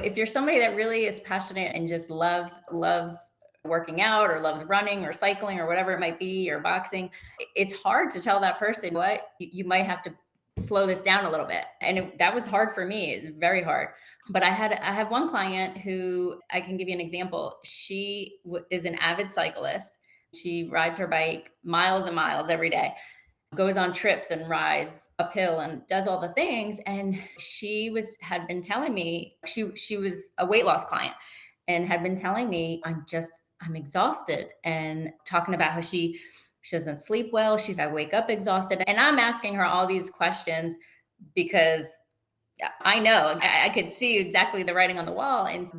If you're somebody that really is passionate and just loves working out or loves running or cycling or whatever it might be, or boxing, it's hard to tell that person what you might have to slow this down a little bit. And that was hard for me. It's very hard. But I have one client who I can give you an example. She is an avid cyclist. She rides her bike miles and miles every day, goes on trips and rides uphill and does all the things. And had been telling me she was a weight loss client and had been telling me, I'm exhausted, and talking about how she doesn't sleep well. I wake up exhausted. And I'm asking her all these questions because I know I could see exactly the writing on the wall. And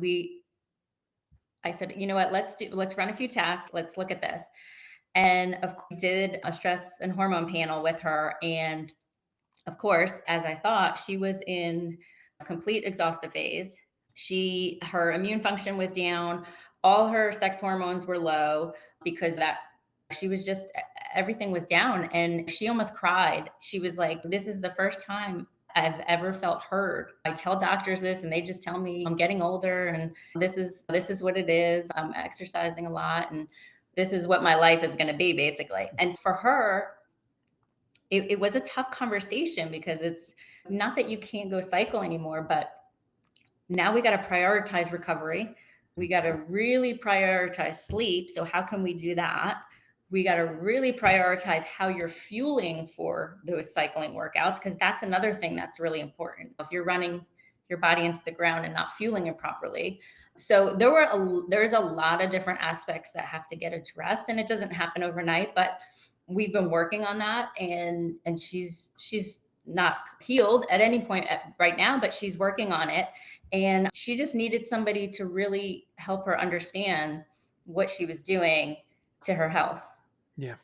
I said, you know what, let's run a few tests. Let's look at this. And of course, did a stress and hormone panel with her. And of course, as I thought, she was in a complete exhaustive phase. Her immune function was down. All her sex hormones were low because that she was just everything was down, and she almost cried. She was like, "This is the first time I've ever felt heard. I tell doctors this and they just tell me I'm getting older and this is what it is. I'm exercising a lot and this is what my life is going to be basically." And for her, it was a tough conversation because it's not that you can't go cycle anymore, but now we got to prioritize recovery. We got to really prioritize sleep. So, how can we do that? We got to really prioritize how you're fueling for those cycling workouts, because that's another thing that's really important. If you're running your body into the ground and not fueling it properly. So there's a lot of different aspects that have to get addressed, and it doesn't happen overnight, but we've been working on that. And she's not healed at any point right now, but she's working on it. And she just needed somebody to really help her understand what she was doing to her health. Yeah.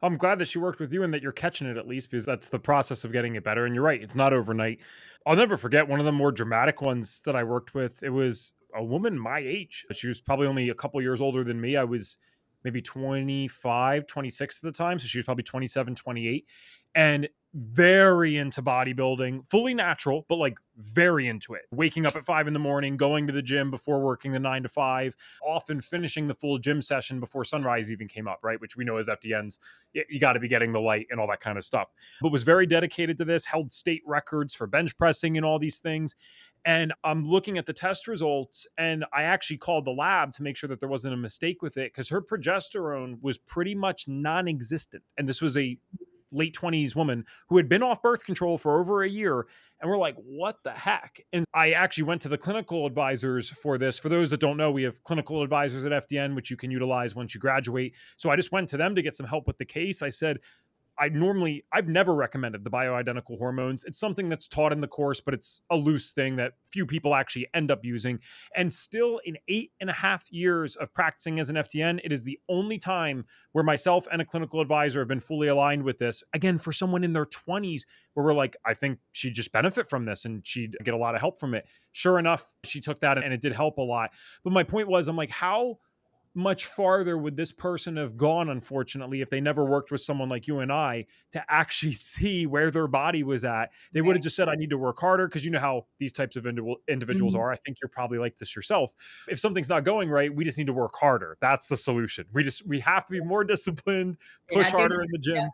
I'm glad that she worked with you and that you're catching it at least because that's the process of getting it better. And you're right, it's not overnight. I'll never forget one of the more dramatic ones that I worked with. It was a woman my age. She was probably only a couple years older than me. I was maybe 25, 26 at the time. So she was probably 27, 28, and very into bodybuilding, fully natural, but like very into it. Waking up at 5 in the morning, going to the gym before working the 9 to 5, often finishing the full gym session before sunrise even came up, right? Which we know as FDNs you got to be getting the light and all that kind of stuff. But was very dedicated to this, held state records for bench pressing and all these things. And I'm looking at the test results, and I actually called the lab to make sure that there wasn't a mistake with it because her progesterone was pretty much non existent. And this was a late 20s woman who had been off birth control for over a year. And we're like, what the heck? And I actually went to the clinical advisors for this. For those that don't know, we have clinical advisors at FDN, which you can utilize once you graduate. So I just went to them to get some help with the case. I said, I've never recommended the bioidentical hormones. It's something that's taught in the course, but it's a loose thing that few people actually end up using. And still, in 8.5 years of practicing as an FTN, it is the only time where myself and a clinical advisor have been fully aligned with this. Again, for someone in their 20s, where we're like, I think she'd just benefit from this and she'd get a lot of help from it. Sure enough, she took that and it did help a lot. But my point was, I'm like, how much farther would this person have gone, unfortunately, if they never worked with someone like you and I to actually see where their body was at? They would have Right. just said, I need to work harder. Cause you know how these types of individuals Mhm. are. I think you're probably like this yourself. If something's not going right, we just need to work harder. That's the solution. We have to be more disciplined, You're push not doing harder in the it. gym.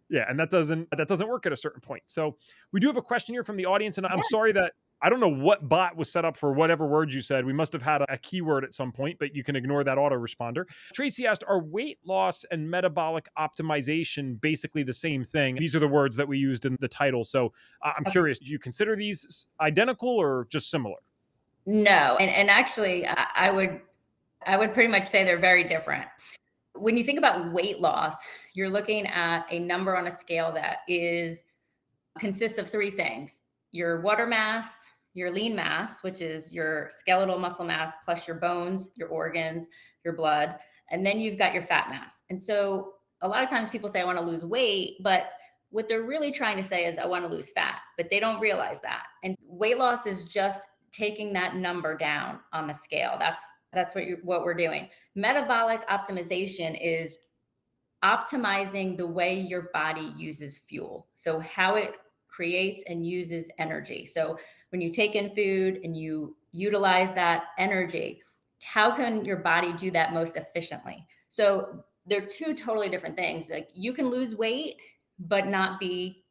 Yeah, and that doesn't work at a certain point. So we do have a question here from the audience, and I'm Yeah. sorry that I don't know what bot was set up for whatever word you said. We must have had a keyword at some point, but you can ignore that autoresponder. Tracy asked, "Are weight loss and metabolic optimization basically the same thing?" These are the words that we used in the title. So I'm Okay. curious, do you consider these identical or just similar? No, and actually, I would pretty much say they're very different. When you think about weight loss, you're looking at a number on a scale that is consists of three things: your water mass, your lean mass, which is your skeletal muscle mass, plus your bones, your organs, your blood, and then you've got your fat mass. And so a lot of times people say, I want to lose weight, but what they're really trying to say is, I want to lose fat, but they don't realize that. And weight loss is just taking that number down on the scale. That's what we're doing. Metabolic optimization is optimizing the way your body uses fuel. So how it creates and uses energy. So when you take in food and you utilize that energy. How can your body do that most efficiently? So they're two totally different things. Like you can lose weight, but not be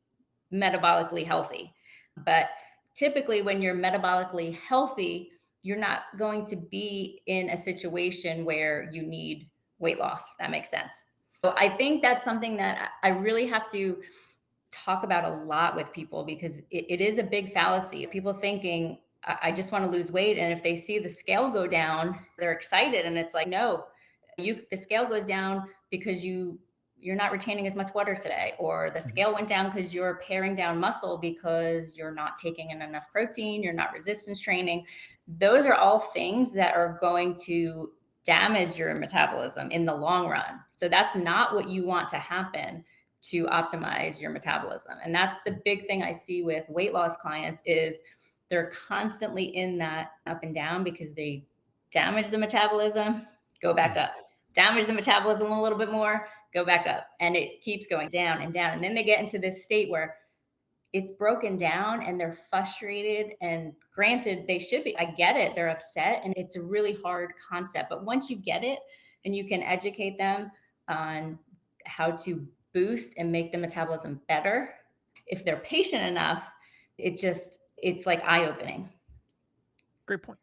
metabolically healthy. But typically, when you're metabolically healthy, you're not going to be in a situation where you need weight loss. If that makes sense. So I think that's something that I really have to talk about a lot with people because it is a big fallacy. People thinking, I just want to lose weight. And if they see the scale go down, they're excited. And it's like, no, the scale goes down because you're not retaining as much water today, or the Mhm. scale went down because you're paring down muscle because you're not taking in enough protein, you're not resistance training. Those are all things that are going to damage your metabolism in the long run. So that's not what you want to happen to optimize your metabolism. And that's the big thing I see with weight loss clients is they're constantly in that up and down because they damage the metabolism, go back Mhm. up. Damage the metabolism a little bit more, go back up. And it keeps going down and down. And then they get into this state where it's broken down and they're frustrated. And granted, they should be. I get it. They're upset. And it's a really hard concept. But once you get it and you can educate them on how to boost and make the metabolism better, if they're patient enough, it's like eye opening. Great point.